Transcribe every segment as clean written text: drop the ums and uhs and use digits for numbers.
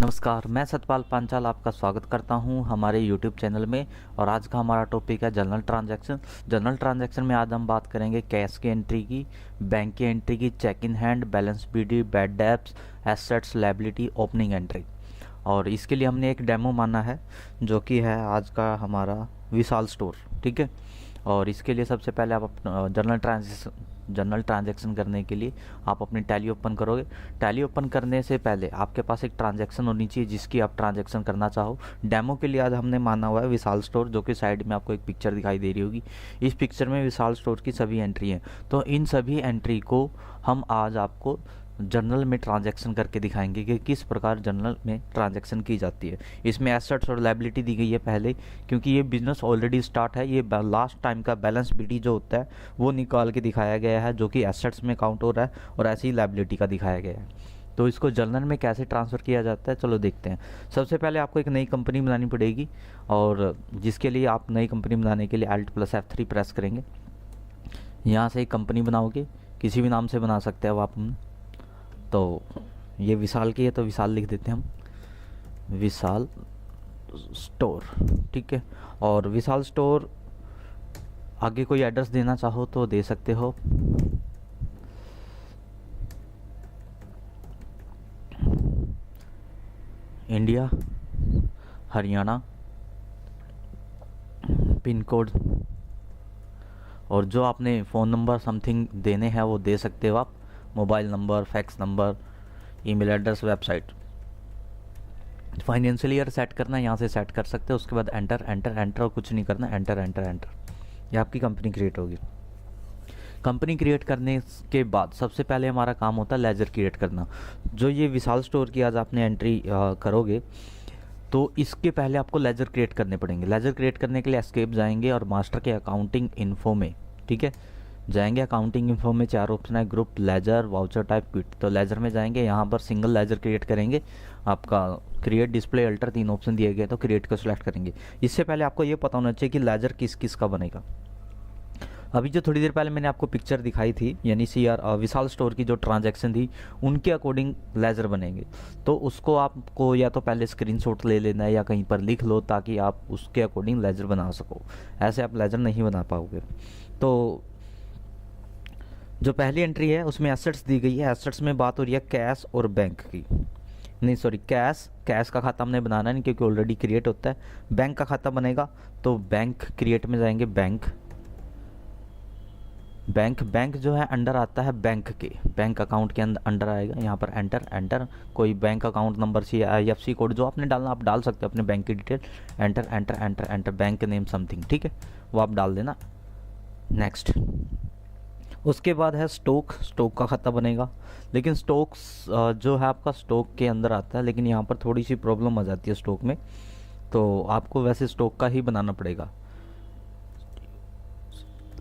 नमस्कार, मैं सतपाल पांचाल आपका स्वागत करता हूं हमारे YouTube चैनल में। और आज का हमारा टॉपिक है जनरल ट्रांजैक्शन। जनरल ट्रांजैक्शन में आज हम बात करेंगे कैश की एंट्री की, बैंक की एंट्री की, cheque in hand, balance BD, bad debts, assets, liability, opening entry. और इसके लिए हमने एक डेमो माना है जो कि है आज का हमारा विशाल स्टोर। ठीक है। और इसके लिए सबसे पहले आप जनरल ट्रांजैक्शन करने के लिए आप अपनी टैली ओपन करोगे। टैली ओपन करने से पहले आपके पास एक ट्रांजैक्शन होनी चाहिए जिसकी आप ट्रांजैक्शन करना चाहो। डेमो के लिए आज हमने माना हुआ है विशाल स्टोर, जो कि साइड में आपको एक पिक्चर दिखाई दे रही होगी। इस पिक्चर में विशाल स्टोर की सभी एंट्री हैं। तो इन सभी एंट्री को हम आज आपको जनरल में ट्रांजैक्शन करके दिखाएंगे कि किस प्रकार जनरल में ट्रांजैक्शन की जाती है। इसमें एसेट्स और लायबिलिटी दी गई है पहले, क्योंकि ये बिजनेस ऑलरेडी स्टार्ट है। ये लास्ट टाइम का बैलेंस बीडी जो होता है वो निकाल के दिखाया गया है, जो कि एसेट्स में काउंट हो रहा है, और ऐसे ही लायबिलिटी का दिखाया गया है। तो इसको जनरल में कैसे ट्रांसफ़र किया जाता है, चलो देखते हैं। सबसे पहले आपको एक नई कंपनी बनानी पड़ेगी, और जिसके लिए आप नई कंपनी बनाने के लिए Alt+F3 प्रेस करेंगे। यहाँ से एक कंपनी बनाओगे, किसी भी नाम से बना सकते हो आप। तो ये विशाल की है तो विशाल लिख देते हैं हम, विशाल स्टोर। ठीक है। और विशाल स्टोर आगे कोई एड्रेस देना चाहो तो दे सकते हो। इंडिया, हरियाणा, पिन कोड, और जो आपने फ़ोन नंबर समथिंग देने हैं वो दे सकते हो आप। Mobile number, fax number, email address, website. Financial year set करना है, यहाँ से सेट कर सकते हो। उसके बाद एंटर एंटर एंटर, और कुछ नहीं करना, एंटर एंटर एंटर। ये आपकी कंपनी क्रिएट होगी। कंपनी क्रिएट करने के बाद सबसे पहले हमारा काम होता है लेजर क्रिएट करना। जो ये विशाल स्टोर की आज आपने एंट्री करोगे, तो इसके पहले आपको लेजर क्रिएट करने पड़ेंगे। लेजर क्रिएट करने के लिए एस्केप जाएंगे और मास्टर के अकाउंटिंग इन्फो में, ठीक है, जाएंगे। अकाउंटिंग इन्फो में 4 ऑप्शन है, group, ledger, voucher type, quit. तो लेजर में जाएंगे, यहाँ पर सिंगल लेजर क्रिएट करेंगे। आपका क्रिएट, डिस्प्ले, अल्टर 3 ऑप्शन दिए गए, तो क्रिएट को सिलेक्ट करेंगे। इससे पहले आपको ये पता होना चाहिए कि लेजर किस किस का बनेगा। अभी जो थोड़ी देर पहले मैंने आपको पिक्चर दिखाई थी, यानी विशाल स्टोर की जो ट्रांजैक्शन थी उनके अकॉर्डिंग लेजर बनेंगे। तो उसको आपको या तो पहले स्क्रीनशॉट ले लेना है या कहीं पर लिख लो, ताकि आप उसके अकॉर्डिंग लेजर बना सको। ऐसे आप लेजर नहीं बना पाओगे। तो जो पहली एंट्री है उसमें एसेट्स दी गई है। एसेट्स में बात हो रही है कैश और बैंक की, नहीं सॉरी, कैश का खाता हमने बनाना नहीं क्योंकि ऑलरेडी क्रिएट होता है। बैंक का खाता बनेगा तो बैंक क्रिएट में जाएंगे, बैंक जो है अंडर आता है बैंक के, बैंक अकाउंट के अंडर आएगा। यहाँ पर एंटर एंटर, कोई बैंक अकाउंट नंबर से IFSC कोड जो आपने डालना आप डाल सकते हो, अपने बैंक की detail. Enter enter enter enter, bank name something, ठीक है, वो आप डाल देना। नेक्स्ट। उसके बाद है स्टॉक का खाता बनेगा। लेकिन स्टॉक्स जो है आपका स्टॉक के अंदर आता है, लेकिन यहाँ पर थोड़ी सी प्रॉब्लम आ जाती है स्टॉक में, तो आपको वैसे स्टॉक का ही बनाना पड़ेगा।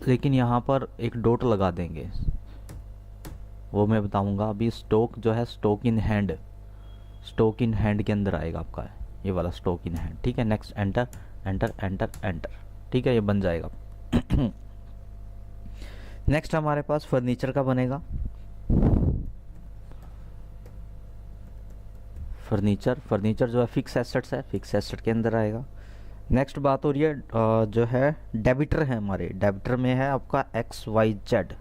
लेकिन यहाँ पर एक डॉट लगा देंगे, वो मैं बताऊँगा अभी। स्टॉक जो है स्टॉक इन हैंड के अंदर आएगा आपका, ये वाला स्टॉक इन हैंड। ठीक है। Next, enter enter enter enter, ठीक है, ये बन जाएगा। नेक्स्ट हमारे पास फर्नीचर का बनेगा। फर्नीचर जो है फिक्स एसेट्स है, फिक्स एसेट के अंदर आएगा। नेक्स्ट बात हो रही है जो है डेबिटर है हमारे। डेबिटर में है आपका XYZ,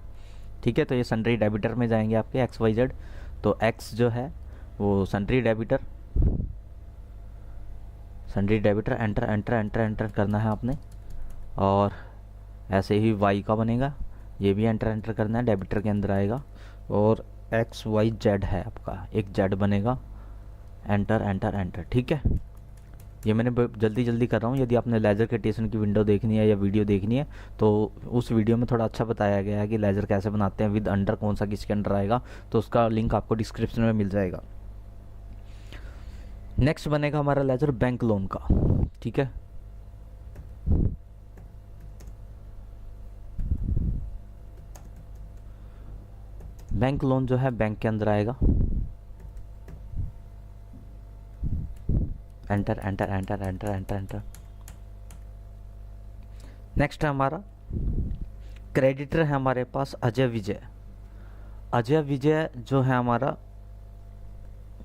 ठीक है। तो ये सन्ड्री डेबिटर में जाएंगे आपके XYZ। तो X जो है वो sundry debtor, enter enter enter enter करना है आपने। और ऐसे ही Y का बनेगा, ये भी एंटर एंटर करना है, डेबिटर के अंदर आएगा। और XYZ है आपका, एक Z बनेगा, एंटर एंटर एंटर, ठीक है। ये मैंने जल्दी जल्दी कर रहा हूँ। यदि आपने लेजर क्रिएशन की विंडो देखनी है या वीडियो देखनी है तो उस वीडियो में थोड़ा अच्छा बताया गया है कि लेजर कैसे बनाते हैं, विद अंडर कौन सा किसके अंडर आएगा, तो उसका लिंक आपको डिस्क्रिप्शन में मिल जाएगा। नेक्स्ट बनेगा हमारा लेजर बैंक लोन का, ठीक है। बैंक लोन जो है बैंक के अंदर आएगा। Enter enter enter enter enter enter. Next है हमारा क्रेडिटर है हमारे पास अजय विजय जो है हमारा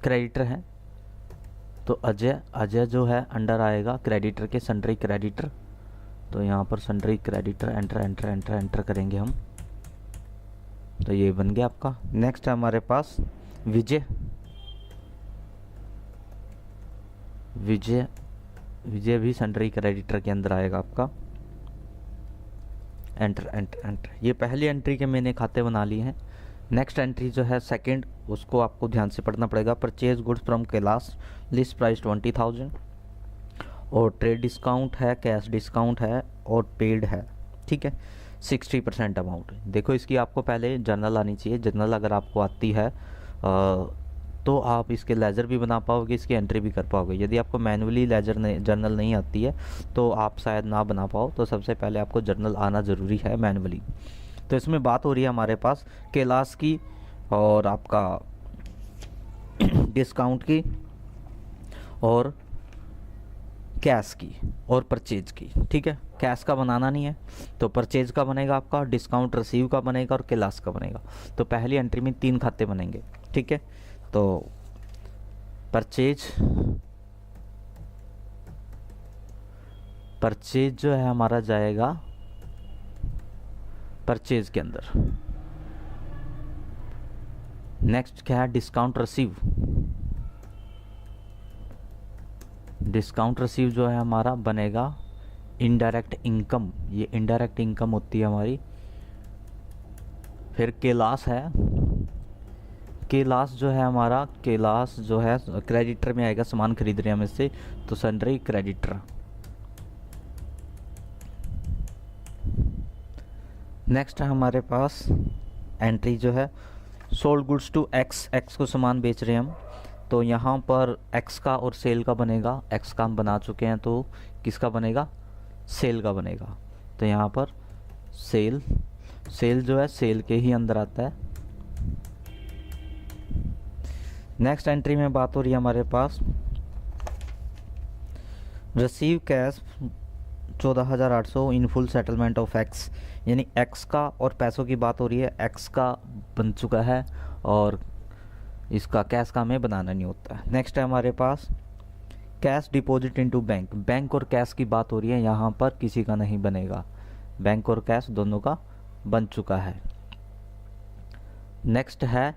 क्रेडिटर है। तो अजय अजय जो है अंडर आएगा क्रेडिटर के, सन्ड्री क्रेडिटर। तो यहाँ पर sundry creditor enter enter enter enter करेंगे हम, तो ये बन गया आपका। नेक्स्ट है हमारे पास विजय। विजय विजय भी सन्ड्री क्रेडिटर के अंदर आएगा आपका। एंटर एंटर एंटर, ये पहली एंट्री के मैंने खाते बना लिए हैं। नेक्स्ट एंट्री जो है सेकंड, उसको आपको ध्यान से पढ़ना पड़ेगा। Purchase goods from Kailash, list price 20,000, और ट्रेड डिस्काउंट है, कैश डिस्काउंट है और पेड है, ठीक है। 60% अमाउंट। देखो इसकी आपको पहले जर्नल आनी चाहिए। जर्नल अगर आपको आती है तो आप इसके लेजर भी बना पाओगे, इसकी एंट्री भी कर पाओगे। यदि आपको मैनुअली लेजर जर्नल नहीं आती है तो आप शायद ना बना पाओ। तो सबसे पहले आपको जर्नल आना ज़रूरी है मैनुअली। तो इसमें बात हो रही है हमारे पास कैलाश की और आपका डिस्काउंट की और कैश की और परचेज की, ठीक है। कैश का बनाना नहीं है तो परचेज का बनेगा आपका, डिस्काउंट रिसीव का बनेगा और कैलाश का बनेगा। तो पहली एंट्री में 3 खाते बनेंगे, ठीक है। तो परचेज जो है हमारा जाएगा परचेज के अंदर। नेक्स्ट क्या है, डिस्काउंट रिसीव। डिस्काउंट रिसीव जो है हमारा बनेगा इनडायरेक्ट इनकम, ये इनडायरेक्ट इनकम होती है हमारी। फिर कैलाश है, कैलाश जो है हमारा, कैलाश जो है क्रेडिटर में आएगा, सामान खरीद रहे हैं हम इससे, तो सन्ड्री क्रेडिटर। नेक्स्ट है हमारे पास एंट्री जो है sold goods to X, X को सामान बेच रहे हैं हम, तो यहाँ पर एक्स का और सेल का बनेगा। एक्स का हम बना चुके हैं तो किसका बनेगा, सेल का बनेगा। तो यहाँ पर सेल, सेल जो है सेल के ही अंदर आता है। नेक्स्ट एंट्री में बात हो रही है हमारे पास receive cash 14,800 in full settlement of X, यानी एक्स का और पैसों की बात हो रही है। एक्स का बन चुका है और इसका कैश का हमें बनाना नहीं होता है। नेक्स्ट है हमारे पास cash deposit into bank, bank और कैश की बात हो रही है, यहाँ पर किसी का नहीं बनेगा। बैंक और कैश दोनों का बन चुका है। नेक्स्ट है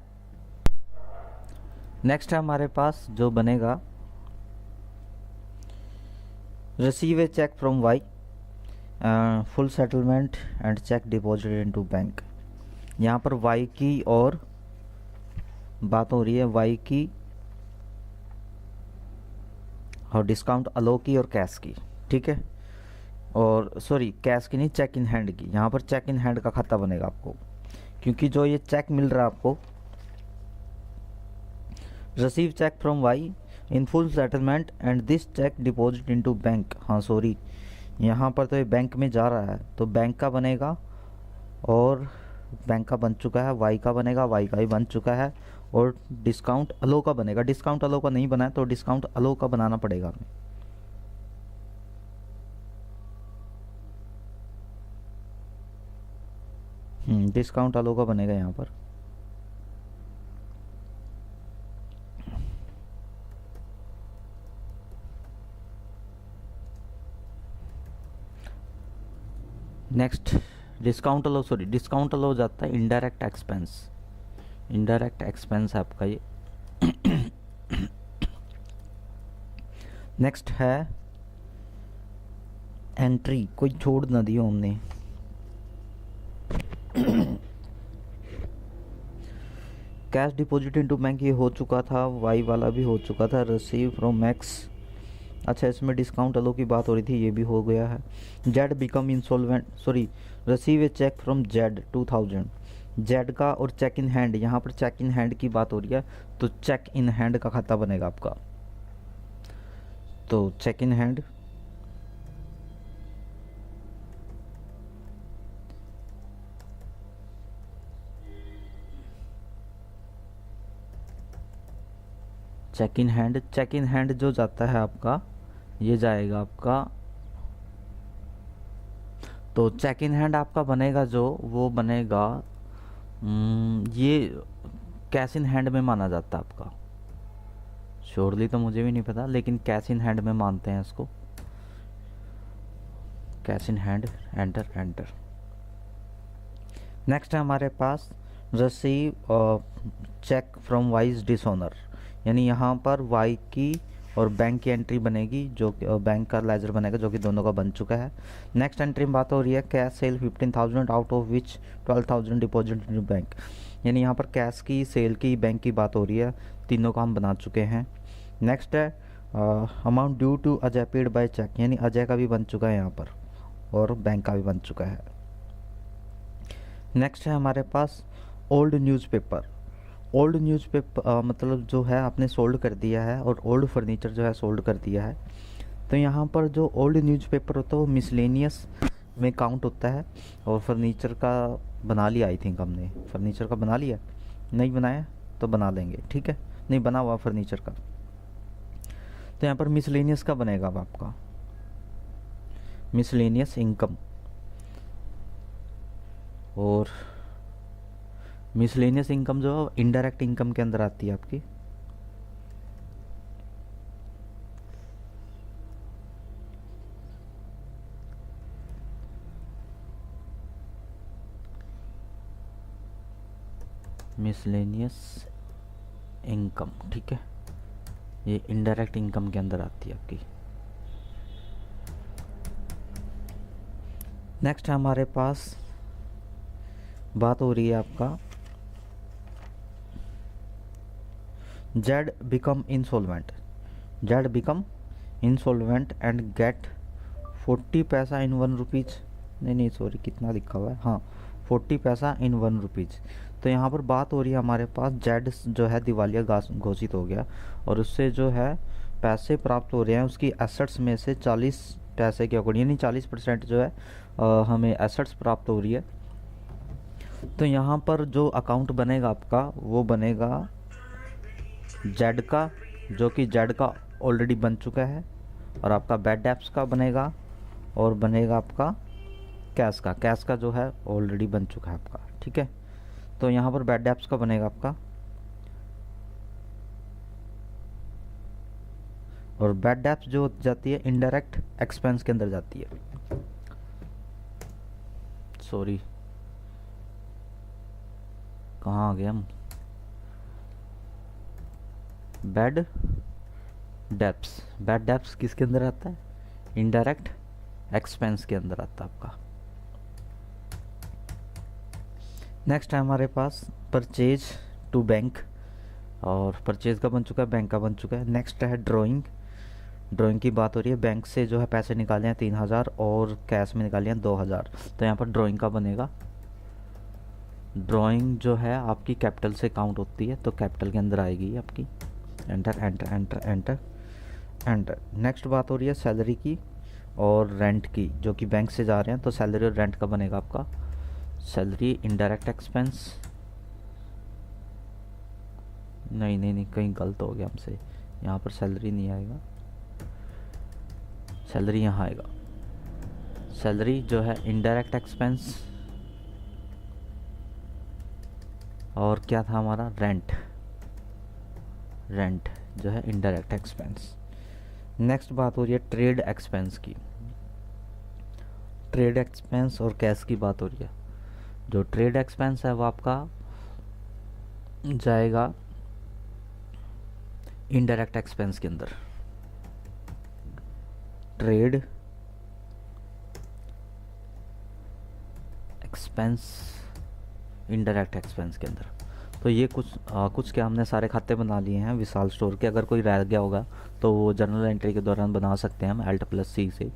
हमारे पास जो बनेगा receive a cheque from Y, full settlement and cheque deposit into bank. यहाँ पर वाई की और बात हो रही है, वाई की और डिस्काउंट अलो की और कैश की, ठीक है। और सॉरी कैश की नहीं, चेक इन हैंड की। यहाँ पर चेक इन हैंड का खाता बनेगा आपको, क्योंकि जो ये चेक मिल रहा है आपको, receive cheque from Y in full settlement and this cheque deposit into bank. हाँ सॉरी, यहाँ पर तो ये बैंक में जा रहा है तो बैंक का बनेगा और बैंक का बन चुका है। वाई का बनेगा, वाई का भी बन चुका है। और डिस्काउंट अलो का बनेगा, डिस्काउंट अलो का नहीं बना है तो डिस्काउंट अलो का बनाना पड़ेगा हमें। डिस्काउंट अलो का बनेगा यहाँ पर। नेक्स्ट डिस्काउंट अलो, सॉरी डिस्काउंट अलो जाता है इनडायरेक्ट एक्सपेंस, इनडायरेक्ट एक्सपेंस है आपका ये। नेक्स्ट है एंट्री, कोई छोड़ ना दियो हमने। कैश डिपॉजिट इनटू बैंक ये हो चुका था, वाई वाला भी हो चुका था। रिसीव फ्रॉम मैक्स, अच्छा इसमें डिस्काउंट अलो की बात हो रही थी, ये भी हो गया है। Z become insolvent, sorry receive a cheque from Z 2000, Z का और चेक इन हैंड, यहाँ पर चेक इन हैंड की बात हो रही है तो चेक इन हैंड का खाता बनेगा आपका। तो cheque in hand, cheque in hand, cheque in hand जो जाता है आपका, ये जाएगा आपका। तो चेक इन हैंड आपका बनेगा जो, वो बनेगा ये कैश इन हैंड में माना जाता है आपका। श्योरली तो मुझे भी नहीं पता, लेकिन कैश इन हैंड में मानते हैं इसको। Cash in hand, enter enter. Next है हमारे पास receive cheque from wise dishonour, यानी यहाँ पर वाई की और बैंक की एंट्री बनेगी, जो बैंक का लेजर बनेगा, जो कि दोनों का बन चुका है। नेक्स्ट एंट्री में बात हो रही है cash cell 15,000 out of which 12,000 deposit in bank, यानी यहाँ पर कैश की, सेल की, बैंक की बात हो रही है। तीनों का हम बना चुके हैं। नेक्स्ट है amount due to Ajay paid by cheque, यानी अजय का भी बन चुका है यहाँ पर और बैंक का भी बन चुका है। नेक्स्ट है हमारे पास ओल्ड न्यूज़पेपर। ओल्ड न्यूज़पेपर मतलब जो है आपने सोल्ड कर दिया है, और ओल्ड फर्नीचर जो है सोल्ड कर दिया है। तो यहाँ पर जो ओल्ड न्यूज़पेपर होता है वो मिसलेनियस में काउंट होता है, और फर्नीचर का बना लिया, आई थिंक हमने फर्नीचर का बना लिया, नहीं बनाया तो बना लेंगे, ठीक है, नहीं बना हुआ फर्नीचर का। तो यहाँ पर मिसलेनियस का बनेगा अब आपका मिसलेनियस इनकम, और मिसलेनियस इनकम जो इनडायरेक्ट इनकम के अंदर आती है आपकी। मिसलेनियस इनकम, ठीक है, ये इनडायरेक्ट इनकम के अंदर आती है आपकी। नेक्स्ट हमारे पास बात हो रही है आपका Z become insolvent. Z become insolvent and get 40 paisa in 1 rupees, नहीं सॉरी, कितना लिखा हुआ है, हाँ 40 पैसा इन 1 रुपीज़। तो यहाँ पर बात हो रही है हमारे पास जेड जो है दिवालिया घोषित हो गया, और उससे जो है पैसे प्राप्त हो रहे हैं उसकी एसेट्स में से 40 पैसे के अकॉर्डिंग, यानी 40% जो है हमें एसेट्स प्राप्त हो रही है। तो यहाँ पर जो अकाउंट बनेगा आपका वो बनेगा जेड का, जो कि जेड का ऑलरेडी बन चुका है, और आपका बैड डेप्स का बनेगा, और बनेगा आपका कैश का। कैश का जो है ऑलरेडी बन चुका है आपका, ठीक है। तो यहाँ पर बैड डेप्स का बनेगा आपका, और बैड डेप्स जो जाती है इनडायरेक्ट एक्सपेंस के अंदर जाती है, सॉरी कहाँ आ गए हम, बैड डेप्स। बैड डेप्स किसके अंदर आता है, इनडायरेक्ट एक्सपेंस के अंदर आता है आपका। नेक्स्ट है हमारे पास परचेज टू बैंक, और परचेज का बन चुका है, बैंक का बन चुका है। नेक्स्ट है ड्राइंग। ड्राइंग की बात हो रही है, बैंक से जो है पैसे निकाले हैं 3,000 और कैश में निकाले हैं 2,000, तो यहाँ पर ड्राइंग का बनेगा। ड्राइंग जो है आपकी कैपिटल से काउंट होती है, तो कैपिटल के अंदर आएगी आपकी। Enter enter enter enter enter. Next बात हो रही है सैलरी की और रेंट की, जो कि बैंक से जा रहे हैं, तो सैलरी और रेंट का बनेगा आपका सैलरी इनडायरेक्ट एक्सपेंस। नहीं कहीं गलत हो गया हमसे, यहाँ पर सैलरी नहीं आएगा, सैलरी यहाँ आएगा। सैलरी जो है इनडायरेक्ट एक्सपेंस, और क्या था हमारा रेंट, रेंट जो है इनडायरेक्ट एक्सपेंस। नेक्स्ट बात हो रही है ट्रेड एक्सपेंस की। ट्रेड एक्सपेंस और कैश की बात हो रही है। जो ट्रेड एक्सपेंस है वो आपका जाएगा इनडायरेक्ट एक्सपेंस के अंदर। ट्रेड एक्सपेंस इनडायरेक्ट एक्सपेंस के अंदर। तो ये कुछ क्या हमने सारे खाते बना लिए हैं विशाल स्टोर के। अगर कोई रह गया होगा तो वो जर्नल एंट्री के दौरान बना सकते हैं हम Alt+C से।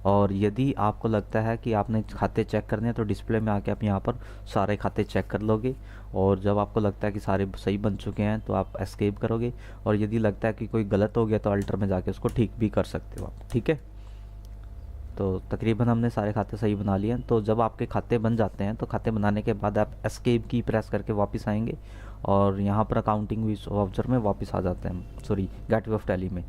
और यदि आपको लगता है कि आपने खाते चेक करने हैं तो डिस्प्ले में आके आप यहाँ पर सारे खाते चेक कर लोगे, और जब आपको लगता है कि सारे सही बन चुके हैं तो आप एस्केप करोगे, और यदि लगता है कि कोई गलत हो गया तो अल्टर में जाके उसको ठीक भी कर सकते हो आप, ठीक है। तो तकरीबन हमने सारे खाते सही बना लिए हैं। तो जब आपके खाते बन जाते हैं तो खाते बनाने के बाद आप एस्केप की प्रेस करके वापस आएंगे, और यहाँ पर अकाउंटिंग वाउचर में वापस आ जाते हैं, सॉरी गेटवे ऑफ टैली में।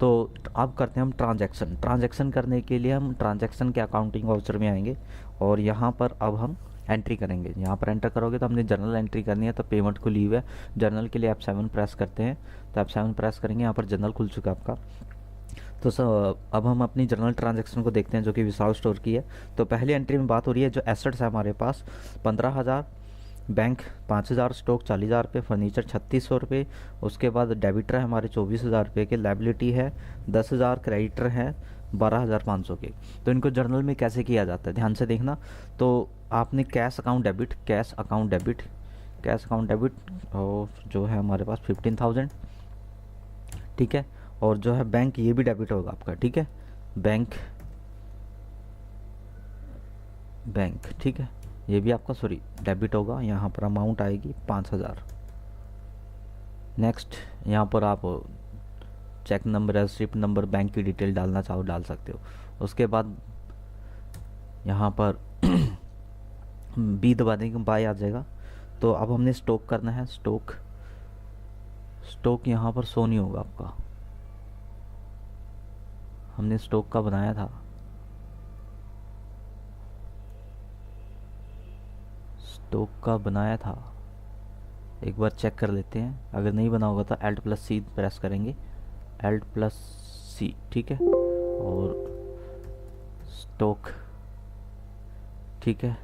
तो अब करते हैं हम ट्रांजैक्शन। ट्रांजैक्शन करने के लिए हम ट्रांजैक्शन के अकाउंटिंग वाउचर में आएंगे, और यहाँ पर अब हम एंट्री करेंगे। यहाँ पर एंटर करोगे तो हमने जर्नल एंट्री करनी है, तो पेमेंट को लीव है। जर्नल के लिए F7 प्रेस करते हैं, तो F7 प्रेस करेंगे, यहाँ पर जर्नल खुल चुका है आपका। तो अब हम अपनी जर्नल ट्रांजैक्शन को देखते हैं जो कि विशाल स्टोर की है। तो पहली एंट्री में बात हो रही है जो एसेट्स है हमारे पास 15,000, बैंक 5,000, स्टॉक 40,000 रुपये, फर्नीचर 3,600 रुपये। उसके बाद डेबिटर है हमारे 24,000 रुपये के, लाइबिलिटी है 10,000, क्रेडिटर है 12,500 के। तो इनको जर्नल में कैसे किया जाता है ध्यान से देखना। तो आपने cash account debit, cash account debit, cash account debit और जो है हमारे पास 15,000, ठीक है। और जो है बैंक, ये भी डेबिट होगा आपका, ठीक है। बैंक, बैंक, ठीक है, ये भी आपका सॉरी डेबिट होगा। यहाँ पर अमाउंट आएगी 5,000। नेक्स्ट यहाँ पर आप cheque number, receipt number, bank की डिटेल डालना चाहो डाल सकते हो। उसके बाद यहाँ पर बी दबा देंगे, बाय आ जाएगा। तो अब हमने स्टॉक करना है, स्टॉक, स्टॉक यहाँ पर शो नहीं होगा आपका, हमने स्टॉक का बनाया था, स्टॉक का बनाया था, एक बार चेक कर लेते हैं। अगर नहीं बना होगा तो Alt+C प्रेस करेंगे, Alt+C, ठीक है। और स्टॉक, ठीक है,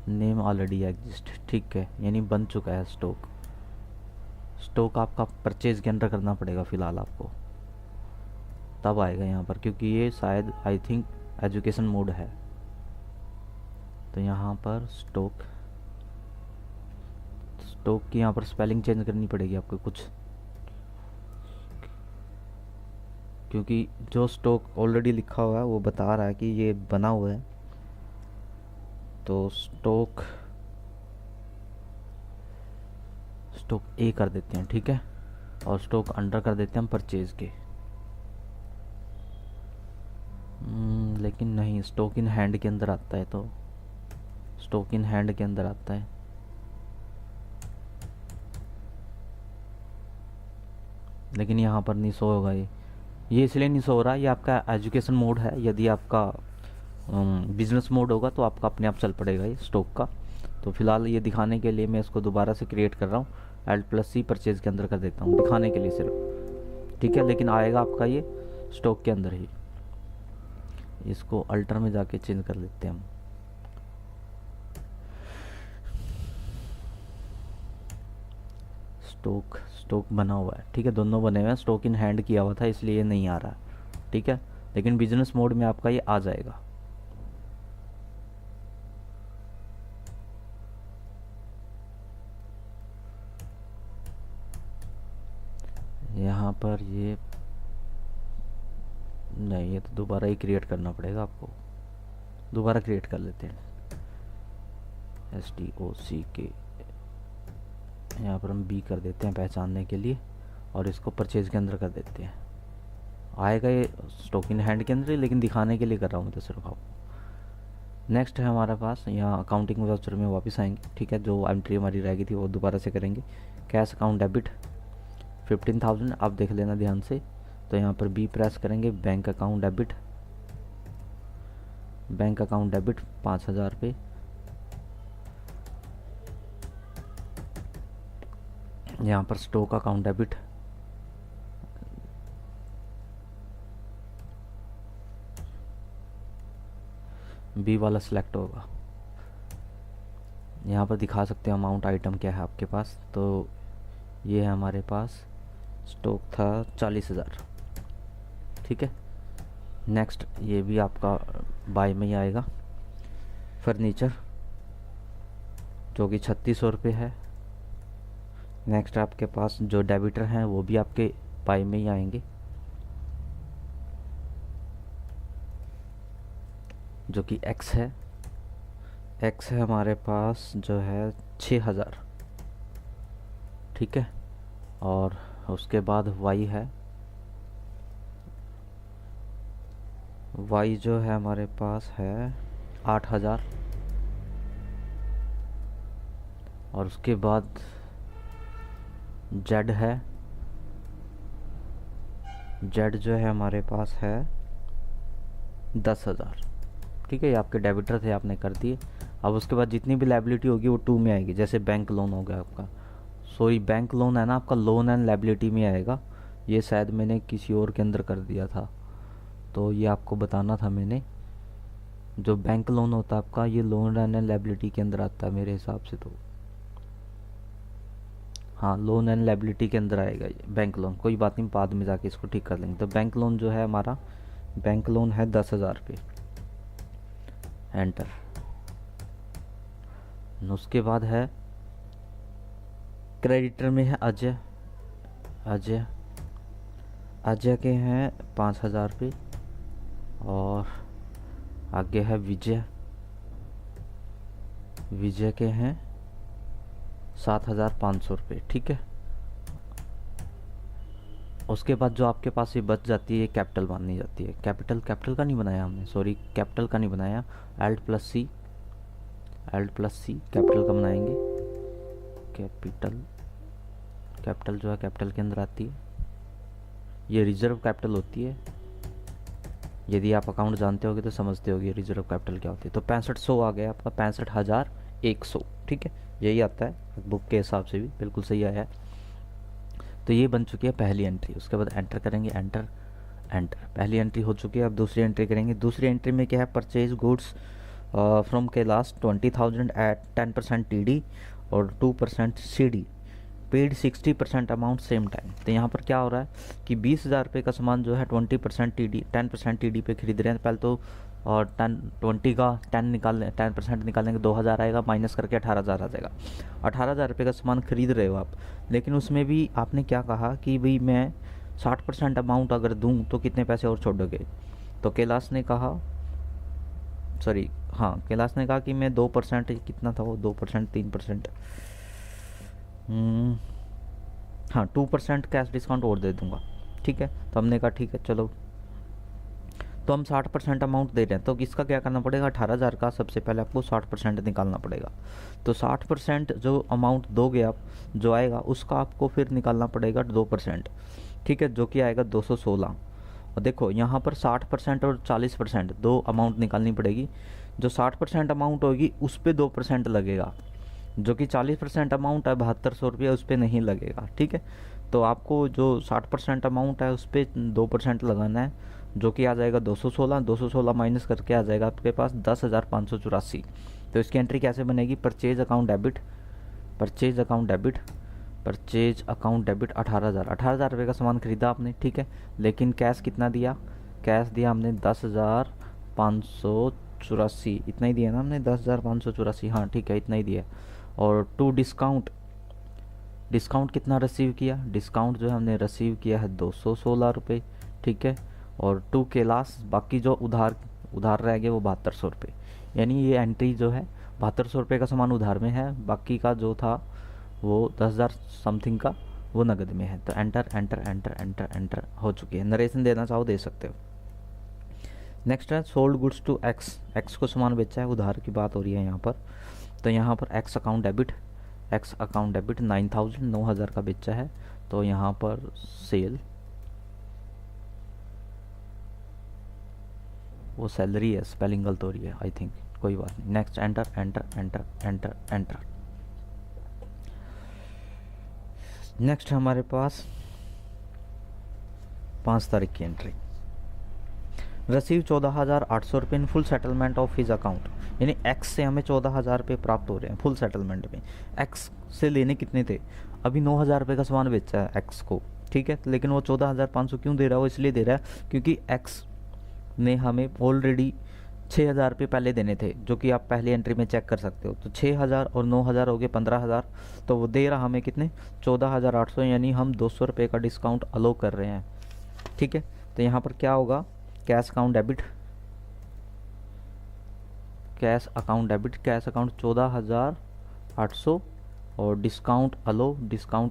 नेम ऑलरेडी एग्जिस्ट, ठीक है, यानी बन चुका है स्टॉक। स्टॉक आपका परचेज के अंदर करना पड़ेगा फ़िलहाल आपको, तब आएगा यहाँ पर, क्योंकि ये शायद आई थिंक एजुकेशन मोड है। तो यहाँ पर स्टॉक, स्टॉक की यहाँ पर स्पेलिंग चेंज करनी पड़ेगी आपको कुछ, क्योंकि जो स्टॉक ऑलरेडी लिखा हुआ है वो बता रहा है कि ये बना हुआ है। तो स्टॉक, स्टॉक ए कर देते हैं, ठीक है। और स्टॉक अंडर कर देते हैं हम परचेज के। लेकिन नहीं, स्टॉक इन हैंड के अंदर आता है, तो स्टॉक इन हैंड के अंदर आता है। लेकिन यहाँ पर नहीं शो होगा ये इसलिए नहीं शो हो रहा, ये आपका एजुकेशन मोड है। यदि आपका बिजनेस मोड होगा तो आपका अपने आप चल पड़ेगा ये स्टॉक का। तो फिलहाल ये दिखाने के लिए मैं इसको दोबारा से क्रिएट कर रहा हूँ, Alt+C परचेज के अंदर कर देता हूँ दिखाने के लिए सिर्फ, ठीक है। लेकिन आएगा आपका ये स्टॉक के अंदर ही। इसको अल्टर में जाके चेंज कर लेते हैं हम। स्टॉक, स्टॉक बना हुआ है, ठीक है, दोनों बने हुए हैं। स्टॉक इन हैंड किया हुआ था इसलिए ये नहीं आ रहा, ठीक है। लेकिन बिजनेस मोड में आपका ये आ जाएगा। यहाँ पर ये नहीं, ये तो दोबारा ही क्रिएट करना पड़ेगा आपको, दोबारा क्रिएट कर लेते हैं। STOCK, यहाँ पर हम B कर देते हैं पहचानने के लिए, और इसको परचेज के अंदर कर देते हैं। आएगा ये स्टॉक इन हैंड के अंदर ही, लेकिन दिखाने के लिए कर रहा हूँ मैं तो सिर्फ आपको। नेक्स्ट है हमारे पास यहाँ अकाउंटिंग वाउचर में वापस आएंगे, ठीक है। जो एंट्री हमारी रह गई थी वो दोबारा से करेंगे। कैश अकाउंट डेबिट 15,000, आप देख लेना ध्यान से। तो यहाँ पर B प्रेस करेंगे, bank account debit, bank account debit 5,000 रुपये। यहाँ पर स्टॉक अकाउंट डेबिट, B वाला सिलेक्ट होगा। यहाँ पर दिखा सकते हैं अमाउंट, आइटम क्या है आपके पास। तो ये है हमारे पास, स्टॉक था 40,000, ठीक है। नेक्स्ट ये भी आपका बाय में ही आएगा। फर्नीचर जो कि 3,600 रुपये है। नेक्स्ट आपके पास जो डेबिटर हैं वो भी आपके बाय में ही आएंगे, जो कि X है। X है हमारे पास जो है 6,000, ठीक है। और उसके बाद Y है, Y जो है हमारे पास है 8,000। और उसके बाद Z है, Z जो है हमारे पास है 10,000, ठीक है, ये आपके डेबिटर थे, आपने कर दिए। अब उसके बाद जितनी भी लायबिलिटी होगी वो 2 में आएगी। जैसे बैंक लोन हो गया आपका, सॉरी बैंक लोन है ना आपका, लोन एंड लायबिलिटी में आएगा। ये शायद मैंने किसी और के अंदर कर दिया था, तो ये आपको बताना था मैंने। जो बैंक लोन होता है आपका, ये लोन एंड लायबिलिटी के अंदर आता है मेरे हिसाब से। तो हाँ, लोन एंड लायबिलिटी के अंदर आएगा ये बैंक लोन। कोई बात नहीं, बाद में जाके इसको ठीक कर लेंगे। तो बैंक लोन जो है हमारा, बैंक लोन है 10,000 पे, एंटर। उसके बाद है क्रेडिटर में है अजय। अजय अजय के हैं 5,000 पे। और आगे है विजय। विजय के हैं 7,500 रुपये, ठीक है। उसके बाद जो आपके पास ये बच जाती है, कैपिटल मानी जाती है। कैपिटल का नहीं बनाया हमने, सॉरी कैपिटल का नहीं बनाया। Alt + C कैपिटल का बनाएंगे। कैपिटल जो है कैपिटल के अंदर आती है, ये रिजर्व कैपिटल होती है। यदि आप अकाउंट जानते होगे तो समझते होगे रिजर्व कैपिटल क्या होती है। तो 6500 आ गया आपका, 65,100, ठीक है। यही आता है बुक के हिसाब से भी, बिल्कुल सही आया है। तो ये बन चुकी है पहली एंट्री। उसके बाद एंटर करेंगे, एंटर। पहली एंट्री हो चुकी है। अब दूसरी एंट्री करेंगे। दूसरी एंट्री में क्या है, purchase goods from Kailash 20,000 at 10% TD और 2% CD, पेड 60% अमाउंट सेम टाइम। तो यहाँ पर क्या हो रहा है कि 20,000 रुपये का सामान जो है 20% TD 10% TD पे खरीद रहे हैं। पहले तो और 20 का 10% निकालेंगे 2,000 आएगा, माइनस करके 18,000 आ जाएगा। 18,000 रुपये का सामान खरीद रहे हो आप, लेकिन उसमें भी आपने क्या कहा कि भाई मैं 60% अमाउंट अगर दूं तो कितने पैसे और छोड़ोगे। तो कैलाश ने कहा, सॉरी हाँ, कैलाश ने कहा कि मैं 2%, कितना था वो, 2% 3%, हाँ 2% कैश डिस्काउंट और दे दूंगा, ठीक है। तो हमने कहा ठीक है चलो। तो हम 60% अमाउंट दे रहे हैं, तो इसका क्या करना पड़ेगा, 18,000 का सबसे पहले आपको 60% निकालना पड़ेगा। तो 60% जो अमाउंट दोगे आप, जो आएगा उसका आपको फिर निकालना पड़ेगा 2%, ठीक है, जो कि आएगा 216। और देखो यहाँ पर 60% और 40% दो अमाउंट निकालनी पड़ेगी। जो 60% अमाउंट होगी उस पर 2% लगेगा, जो कि 40% अमाउंट है 7200 रुपये, उस पर नहीं लगेगा, ठीक है। तो आपको जो 60% अमाउंट है उस पर 2% लगाना है, जो कि आ जाएगा 216 माइनस करके आ जाएगा आपके पास 10,584। तो इसकी एंट्री कैसे बनेगी, परचेज अकाउंट डेबिट 18,000 रुपये का सामान खरीदा आपने, ठीक है। लेकिन कैश कितना दिया, कैश दिया हमने 10,584, इतना ही दिया ना हमने, 10,584, हाँ ठीक है, इतना ही दिया। और टू डिस्काउंट कितना रिसीव किया, डिस्काउंट जो है हमने रिसीव किया है 216 रुपये, ठीक है। और टू कैलाश, बाकी जो उधार रह गए वो 7200 रुपये। यानी ये एंट्री जो है 7200 रुपये का सामान उधार में है, बाकी का जो था वो 10,000 समथिंग का वो नगद में है। तो एंटर हो चुकी है। नरेशन देना चाहो दे सकते हो। नेक्स्ट है सोल्ड गुड्स टू एक्स को सामान बेचा है, उधार की बात हो रही है यहाँ पर। तो यहाँ पर एक्स अकाउंट डेबिट 9,000 का बेचा है। तो यहाँ पर सेल, वो सैलरी है, स्पेलिंग गलत हो रही है आई थिंक, कोई बात नहीं। Next enter. नेक्स्ट हमारे पास 5 तारीख की एंट्री, रसीव 14,800 रुपये इन full settlement of his account. यानी एक्स से हमें 14,000 रुपये प्राप्त हो रहे हैं फुल सेटलमेंट में। एक्स से लेने कितने थे, अभी 9,000 रुपये का सामान बेचा है एक्स को, ठीक है। लेकिन वो 14,500 क्यों दे रहा है, वो इसलिए दे रहा है क्योंकि एक्स ने हमें ऑलरेडी 6,000 रुपये पहले देने थे, जो कि आप पहली एंट्री में चेक कर सकते हो। तो 6,000 और 9,000 हो गए 15,000। तो वो दे रहा हमें कितने, 14,800, यानी हम 200 रुपये का डिस्काउंट अलो कर रहे हैं, ठीक है। तो यहाँ पर क्या होगा, cash account debit, cash account 14,800 और डिस्काउंट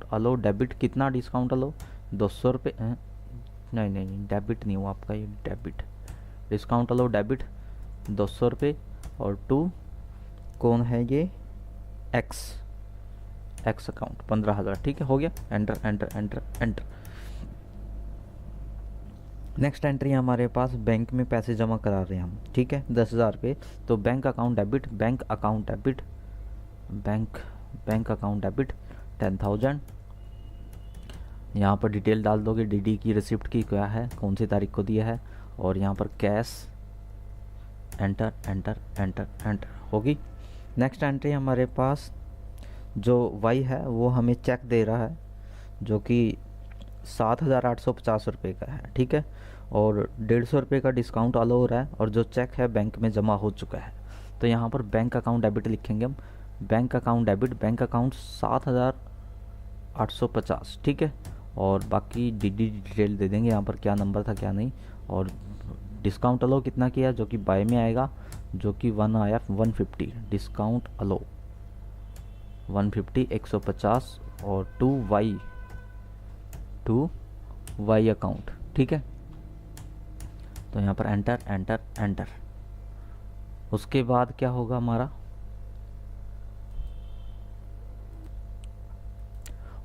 अलो डेबिट, कितना डिस्काउंट अलो, 200 रुपये, नहीं डेबिट नहीं हुआ आपका, ये डेबिट, डिस्काउंट अलो डेबिट 200 रुपये। और टू कौन है ये, एक्स अकाउंट 15,000, ठीक है, हो गया। एंटर। नेक्स्ट एंट्री हमारे पास बैंक में पैसे जमा करा रहे हैं हम, ठीक है, 10,000 रुपये। तो bank account debit, bank account debit, bank account debit 10,000। यहाँ पर डिटेल डाल दोगे, डीडी की रिसिप्ट की क्या है, कौन सी तारीख को दिया है, और यहाँ पर cash, enter enter enter enter होगी। नेक्स्ट एंट्री हमारे पास जो वाई है वो हमें चेक दे रहा है जो कि 7,850 रुपये का है, ठीक है, और 150 रुपये का डिस्काउंट अलाउ हो रहा है, और जो चेक है बैंक में जमा हो चुका है। तो यहाँ पर बैंक अकाउंट डेबिट लिखेंगे हम, bank account debit, bank account 7,850, ठीक है, और बाकी डीडी डिटेल दे देंगे यहाँ पर क्या नंबर था क्या नहीं, और डिस्काउंट अलाउ कितना किया जो कि बाय में आएगा, जो कि 1 आया 150, डिस्काउंट अलाउ 150 150, और टू वाई अकाउंट, ठीक है। तो यहाँ पर एंटर एंटर एंटर। उसके बाद क्या होगा हमारा,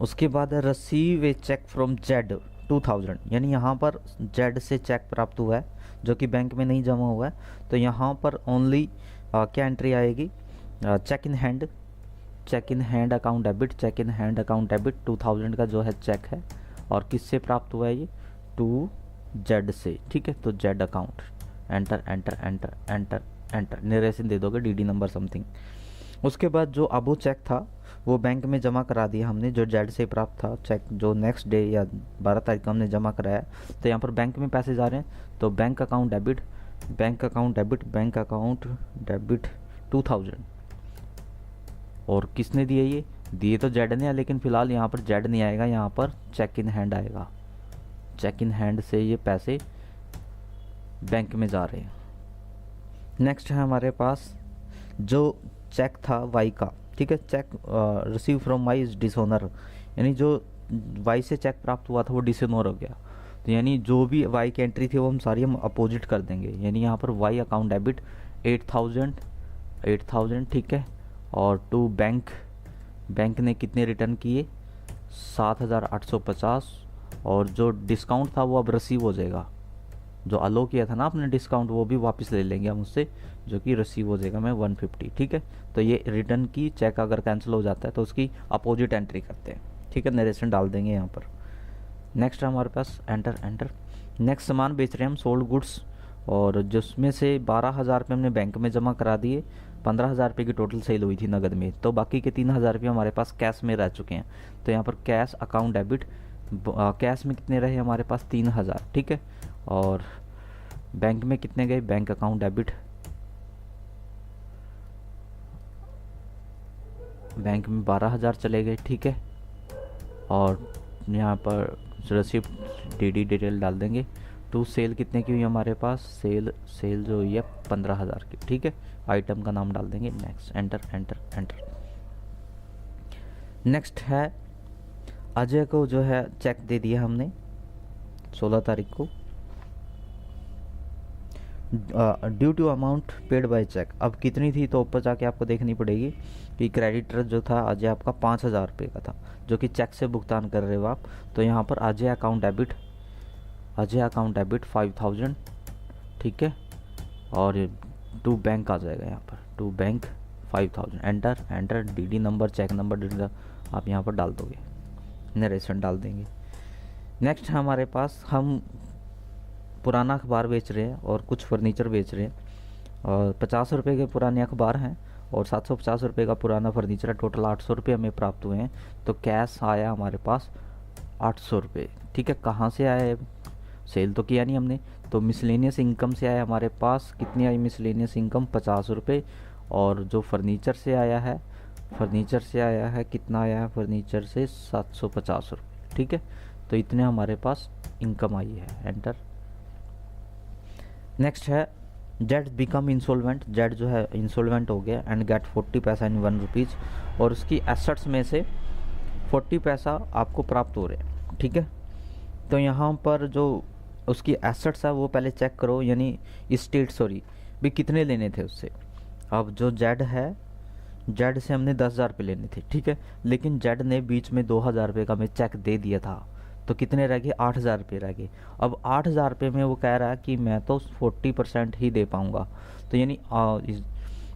उसके बाद receive a cheque from Z 2000, यानी यहाँ पर जेड से चेक प्राप्त हुआ है जो कि बैंक में नहीं जमा हुआ है। तो यहाँ पर ओनली क्या एंट्री आएगी, cheque in hand, cheque in hand account debit, cheque in hand account debit 2000 का जो है चेक है, और किससे प्राप्त हुआ है ये, टू जेड से, ठीक है। तो Z account, enter enter enter enter enter, narration दे दोगे, डीडी नंबर समथिंग। उसके बाद जो अबो चेक था वो बैंक में जमा करा दिया हमने, जो जेड से प्राप्त था चेक, जो नेक्स्ट डे या 12 तारीख को हमने जमा कराया। तो यहाँ पर बैंक में पैसे जा रहे हैं, तो bank account debit, bank account debit, bank account debit 2000, और किसने दिए, ये दिए तो जेड ने, लेकिन फिलहाल यहाँ पर जेड नहीं आएगा, यहाँ पर चेक इन हैंड आएगा। चेक इन हैंड से ये पैसे बैंक में जा रहे हैं। नेक्स्ट है हमारे पास जो चेक था वाई का, ठीक है, cheque receive from Y is dishonour, यानी जो वाई से चेक प्राप्त हुआ था वो डिसऑनर हो गया। तो यानी जो भी वाई की एंट्री थी वो हम सारी हम अपोजिट कर देंगे, यानी यहाँ पर वाई अकाउंट डेबिट 8,000, ठीक है, और टू बैंक, बैंक ने कितने रिटर्न किए 7,850, और जो डिस्काउंट था वो अब रिसीव हो जाएगा, जो अलो किया था ना आपने डिस्काउंट वो भी वापस ले लेंगे हम उससे, जो कि रिसीव हो जाएगा मैं 150, ठीक है। तो ये रिटर्न की चेक अगर कैंसिल हो जाता है तो उसकी अपोजिट एंट्री करते हैं, ठीक है, नरेशन डाल देंगे यहाँ पर। नेक्स्ट हमारे पास एंटर एंटर। नेक्स्ट सामान बेच रहे हैं हम, सोल्ड गुड्स, और जिसमें से 12,000 रुपये हमने बैंक में जमा करा दिए, 15,000 रुपये की टोटल सेल हुई थी नगद में, तो बाकी के 3,000 रुपये हमारे पास कैश में रह चुके हैं। तो यहाँ पर कैश अकाउंट डेबिट, कैश में कितने रहे हमारे पास 3,000, ठीक है, और बैंक में कितने गए, बैंक अकाउंट डेबिट, बैंक में 12,000 चले गए, ठीक है, और यहाँ पर रिसिप्ट डीडी डिटेल डाल देंगे। टू सेल कितने की हुई हमारे पास, सेल जो हुई है 15,000 की, ठीक है, आइटम का नाम डाल देंगे, next enter enter enter. Next है अजय को जो है चेक दे दिया हमने 16 तारीख को, due to amount paid by cheque. अब कितनी थी तो ऊपर जाके आपको देखनी पड़ेगी कि क्रेडिटर जो था अजय आपका 5,000 रुपये का था, जो कि चेक से भुगतान कर रहे हो आप। तो यहाँ पर Ajay account debit, Ajay account debit 5,000, ठीक है, और टू बैंक आ जाएगा यहाँ पर, to bank 5,000, enter enter, DD number, cheque number आप यहाँ पर डाल दोगे, नरेशन डाल देंगे। नेक्स्ट है हमारे पास, हम पुराना अखबार बेच रहे हैं और कुछ फर्नीचर बेच रहे हैं, और 50 रुपये के पुराने अखबार हैं और 750 रुपये का पुराना फर्नीचर है, टोटल 800 रुपये हमें प्राप्त हुए हैं। तो कैश आया हमारे पास 800 रुपये, ठीक है। कहाँ से आया है, सेल तो किया नहीं हमने, तो मिसलेनियस इनकम से आया हमारे पास, कितनी आई मिसलेनियस इनकम 50 रुपये, और जो फर्नीचर से आया है, फर्नीचर से आया है कितना आया है, फर्नीचर से 750 रुपये, ठीक है। तो इतने हमारे पास इनकम आई है, एंटर। नेक्स्ट है जेड बिकम इंसॉल्वेंट, जेड जो है इंसॉल्वेंट हो गया and get 40 paisa in 1 rupees, और उसकी एसेट्स में से 40 पैसा आपको प्राप्त हो रहे हैं, ठीक है। तो यहाँ पर जो उसकी एसेट्स है वो पहले चेक करो, यानी स्टेट सॉरी भी कितने लेने थे उससे। अब जो जेड है, जेड से हमने 10,000 रुपये लेने थे, ठीक है, लेकिन जेड ने बीच में 2,000 रुपये का हमें चेक दे दिया था, तो कितने रह गए, 8,000 रुपये रह गए। अब 8,000 रुपये में वो कह रहा है कि मैं तो 40% ही दे पाऊँगा, तो यानी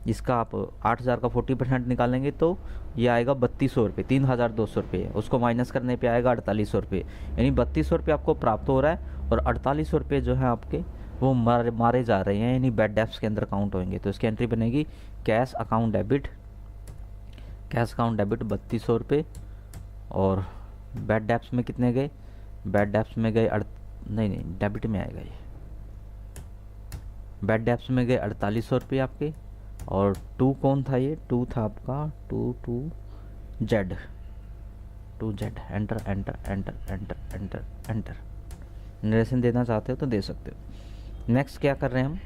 इसका आप 8,000 का 40% निकालेंगे तो ये आएगा 3200 रुपये, 3,200 रुपये। उसको माइनस करने पे आएगा 4800 रुपये, यानी 3200 रुपये आपको प्राप्त हो रहा है और 4800 रुपये जो है आपके वो मारे जा रहे हैं, यानी बैड डेप्स के अंदर काउंट होंगे। तो इसकी एंट्री बनेगी cash account debit, cash account debit 3200 रुपये, और बैड डेप्स में कितने गए, बैड डेप्स में गए नहीं डेबिट में आएगा ये, बैड डेप्स में गए 4800 रुपये आपके। और टू कौन था, ये टू था आपका to Z, enter enter enter enter enter enter. Narration देना चाहते हो तो दे सकते हो। नेक्स्ट क्या कर रहे हैं हम,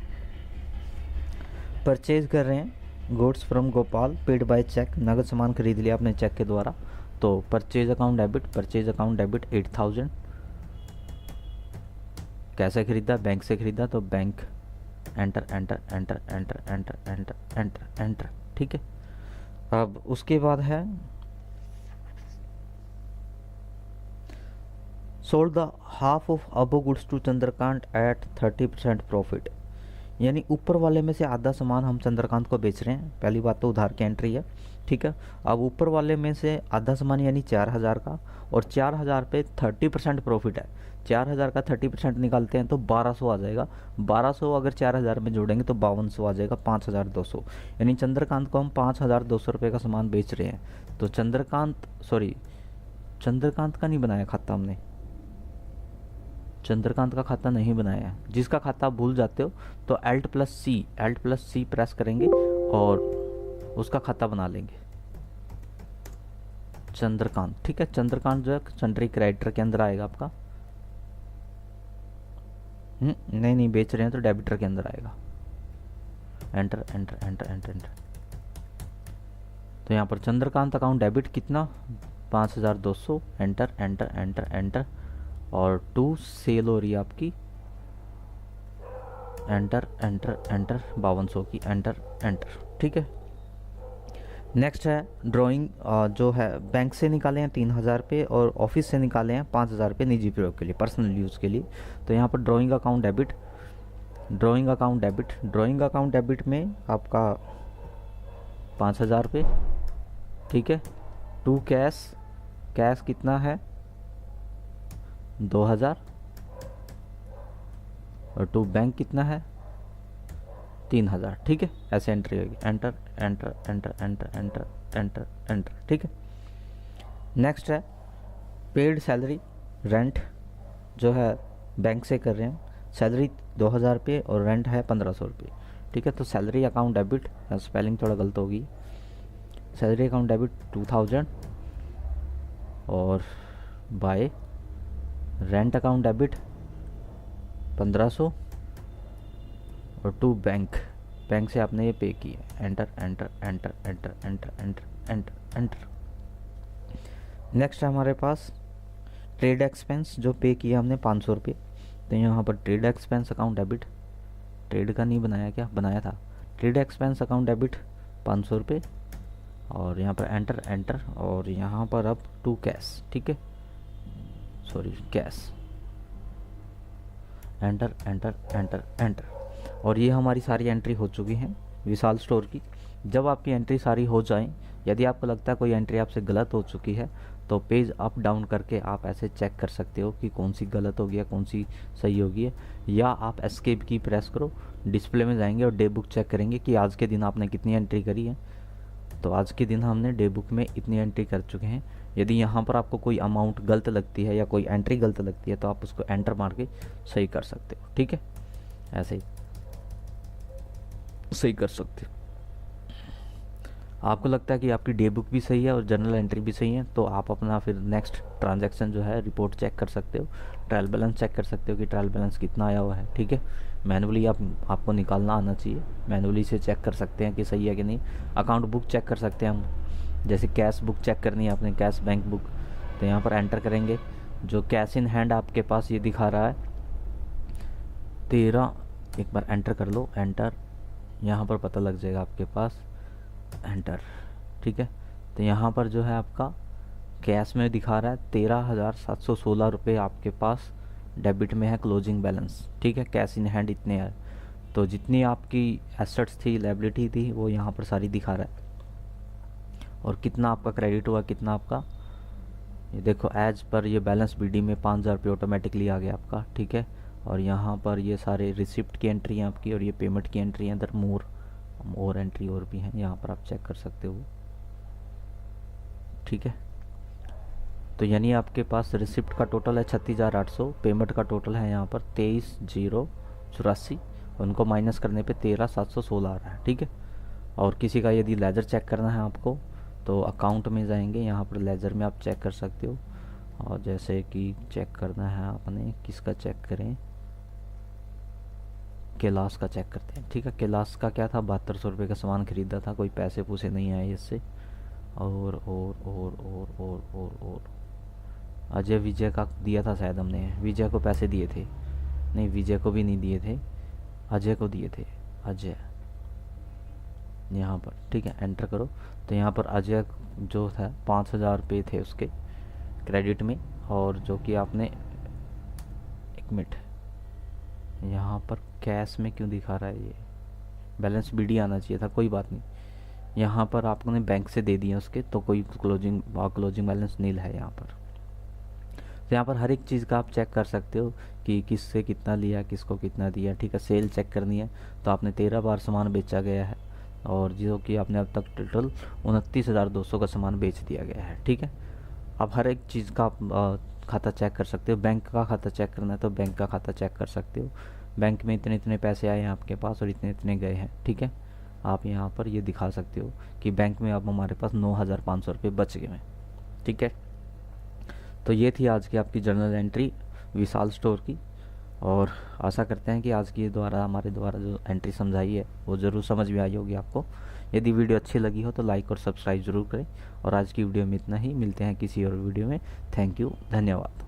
परचेज कर रहे हैं goods from Gopal paid by cheque, नगद सामान खरीद लिया आपने चेक के द्वारा। तो परचेज अकाउंट डेबिट 8,000। कैसे खरीदा, बैंक से खरीदा, तो bank enter enter enter enter enter enter enter enter, ठीक है। अब उसके बाद है sold the half of above goods to Chandrakant at 30% profit, यानी ऊपर वाले में से आधा सामान हम चंद्रकांत को बेच रहे हैं। पहली बात तो उधार की एंट्री है, ठीक है। अब ऊपर वाले में से आधा सामान यानी 4,000 का, और 4,000 पे 30% प्रॉफिट है। 4,000 का 30% निकालते हैं तो 1,200 आ जाएगा। 1,200 अगर 4,000 में जोड़ेंगे तो 5,200 आ जाएगा, 5,200। यानी चंद्रकांत को हम 5,200 रुपये का सामान बेच रहे हैं। तो चंद्रकांत का नहीं बनाया खाता हमने, चंद्रकांत का खाता नहीं बनाया है। जिसका खाता आप भूल जाते हो तो Alt+C प्रेस करेंगे और उसका खाता बना लेंगे, चंद्रकांत, ठीक है। चंद्रकांत जो है सन्ड्री क्रेडिटर के अंदर आएगा आपका, नहीं बेच रहे हैं तो डेबिटर के अंदर आएगा, enter enter enter enter enter. तो यहाँ पर चंद्रकांत अकाउंट डेबिट कितना, 5,200, एंटर एंटर एंटर एंटर। और टू सेल हो रही है आपकी, एंटर एंटर एंटर 5,200 की, एंटर एंटर, ठीक है। नेक्स्ट है ड्राइंग, जो है बैंक से निकाले हैं 3,000 रुपये और ऑफिस से निकाले हैं 5,000 रुपये निजी प्रयोग के लिए, पर्सनल यूज़ के लिए। तो यहाँ पर ड्राइंग अकाउंट डेबिट में आपका 5,000 रुपये, ठीक है। टू कैश कितना है, 2,000, और टू बैंक कितना है, 3,000, ठीक है। ऐसे एंट्री होगी, enter enter enter enter enter enter enter, ठीक है। नेक्स्ट है पेड सैलरी रेंट, जो है बैंक से कर रहे हैं, सैलरी 2,000 रुपये और रेंट है 1,500 रुपये, ठीक है। तो सैलरी अकाउंट डेबिट, स्पेलिंग थोड़ा गलत होगी, सैलरी अकाउंट डेबिट 2,000 और बाय रेंट अकाउंट डेबिट 1,500 और टू बैंक से आपने ये पे किया, enter enter enter enter enter enter enter enter. Next है हमारे पास ट्रेड एक्सपेंस, जो पे किया हमने 500 रुपये। तो यहाँ पर trade expense account debit, trade का नहीं बनाया, क्या बनाया था, ट्रेड एक्सपेंस अकाउंट डेबिट 500 रुपये, और यहाँ पर एंटर एंटर, और यहाँ पर अब टू कैश, ठीक है, sorry cash, enter enter enter enter. और ये हमारी सारी एंट्री हो चुकी हैं विशाल स्टोर की। जब आपकी एंट्री सारी हो जाए, यदि आपको लगता है कोई एंट्री आपसे गलत हो चुकी है तो पेज अप डाउन करके आप ऐसे चेक कर सकते हो कि कौन सी गलत हो गया, कौन सी सही होगी है। या आप एस्केप की प्रेस करो, डिस्प्ले में जाएंगे और डे बुक चेक करेंगे कि आज के दिन आपने कितनी एंट्री करी है। तो आज के दिन हमने डे बुक में इतनी एंट्री कर चुके हैं। यदि यहाँ पर आपको कोई अमाउंट गलत लगती है या कोई एंट्री गलत लगती है तो आप उसको एंटर मार के सही कर सकते हो, ठीक है। ऐसे ही सही कर सकते हो। आपको लगता है कि आपकी डे बुक भी सही है और जर्नल एंट्री भी सही है, तो आप अपना फिर नेक्स्ट ट्रांजैक्शन जो है रिपोर्ट चेक कर सकते हो, ट्रायल बैलेंस चेक कर सकते हो कि ट्रायल बैलेंस कितना आया हुआ है, ठीक है। मैनुअली आपको निकालना आना चाहिए, मैनुअली से चेक कर सकते हैं कि सही है कि नहीं। अकाउंट बुक चेक कर सकते हैं हम, जैसे कैश बुक चेक करनी है आपने, कैश बैंक बुक, तो यहाँ पर एंटर करेंगे। जो कैश इन हैंड आपके पास ये दिखा रहा है 13, एक बार एंटर कर लो, एंटर, यहाँ पर पता लग जाएगा आपके पास, एंटर, ठीक है। तो यहाँ पर जो है आपका कैश में दिखा रहा है 13,716 रुपये आपके पास डेबिट में है क्लोजिंग बैलेंस, ठीक है। कैश इन हैंड इतने है, तो जितनी आपकी एसेट्स थी, लायबिलिटी थी, वो यहाँ पर सारी दिखा रहा है। और कितना आपका क्रेडिट हुआ, कितना आपका, ये देखो एज पर ये बैलेंस बीडी में 5,000 रुपये ऑटोमेटिकली आ गया आपका, ठीक है। और यहाँ पर ये सारे रिसिप्ट की एंट्री हैं आपकी, और ये पेमेंट की एंट्री है। इधर मोर एंट्री और भी हैं, यहाँ पर आप चेक कर सकते हो, ठीक है। तो यानी आपके पास रिसिप्ट का टोटल है 36,800, पेमेंट का टोटल है यहाँ पर 23,084, उनको माइनस करने पे 13,716 आ रहा है, ठीक है। और किसी का यदि लेजर चेक करना है आपको, तो अकाउंट में जाएंगे, यहाँ पर लेजर में आप चेक कर सकते हो। और जैसे कि चेक करना है आपने, किसका चेक करें, कैलाश का चेक करते हैं, ठीक है। कैलाश का क्या था, 7200 रुपये का सामान खरीदा था, कोई पैसे पूसे नहीं आए इससे। और अजय विजय का दिया था शायद हमने, विजय को पैसे दिए थे, नहीं विजय को भी नहीं दिए थे, अजय को दिए थे, अजय यहाँ पर, ठीक है। एंटर करो, तो यहाँ पर अजय जो था 5,000 रुपये थे उसके क्रेडिट में, और जो कि आपने, एक मिनट, यहाँ पर कैश में क्यों दिखा रहा है ये, बैलेंस बीडी आना चाहिए था, कोई बात नहीं। यहाँ पर आपने बैंक से दे दिए उसके, तो कोई क्लोजिंग बैलेंस नील है यहाँ पर। तो यहाँ पर हर एक चीज़ का आप चेक कर सकते हो कि किससे कितना लिया, किसको कितना दिया, ठीक है। सेल चेक करनी है, तो आपने 13 बार सामान बेचा गया है, और जो कि आपने अब तक टोटल 29,200 का सामान बेच दिया गया है, ठीक है। अब हर एक चीज़ का आप खाता चेक कर सकते हो। बैंक का खाता चेक करना है तो बैंक का खाता चेक कर सकते हो, बैंक में इतने इतने पैसे आए हैं आपके पास और इतने इतने गए हैं, ठीक है। आप यहाँ पर ये दिखा सकते हो कि बैंक में अब हमारे पास 9,500 रुपये बच गए हैं, ठीक है। तो ये थी आज की आपकी जर्नल एंट्री विशाल स्टोर की, और आशा करते हैं कि आज की हमारे द्वारा जो एंट्री समझाई है वो ज़रूर समझ में आई होगी आपको। यदि वीडियो अच्छी लगी हो तो लाइक और सब्सक्राइब ज़रूर करें। और आज की वीडियो में इतना ही, मिलते हैं किसी और वीडियो में। थैंक यू, धन्यवाद।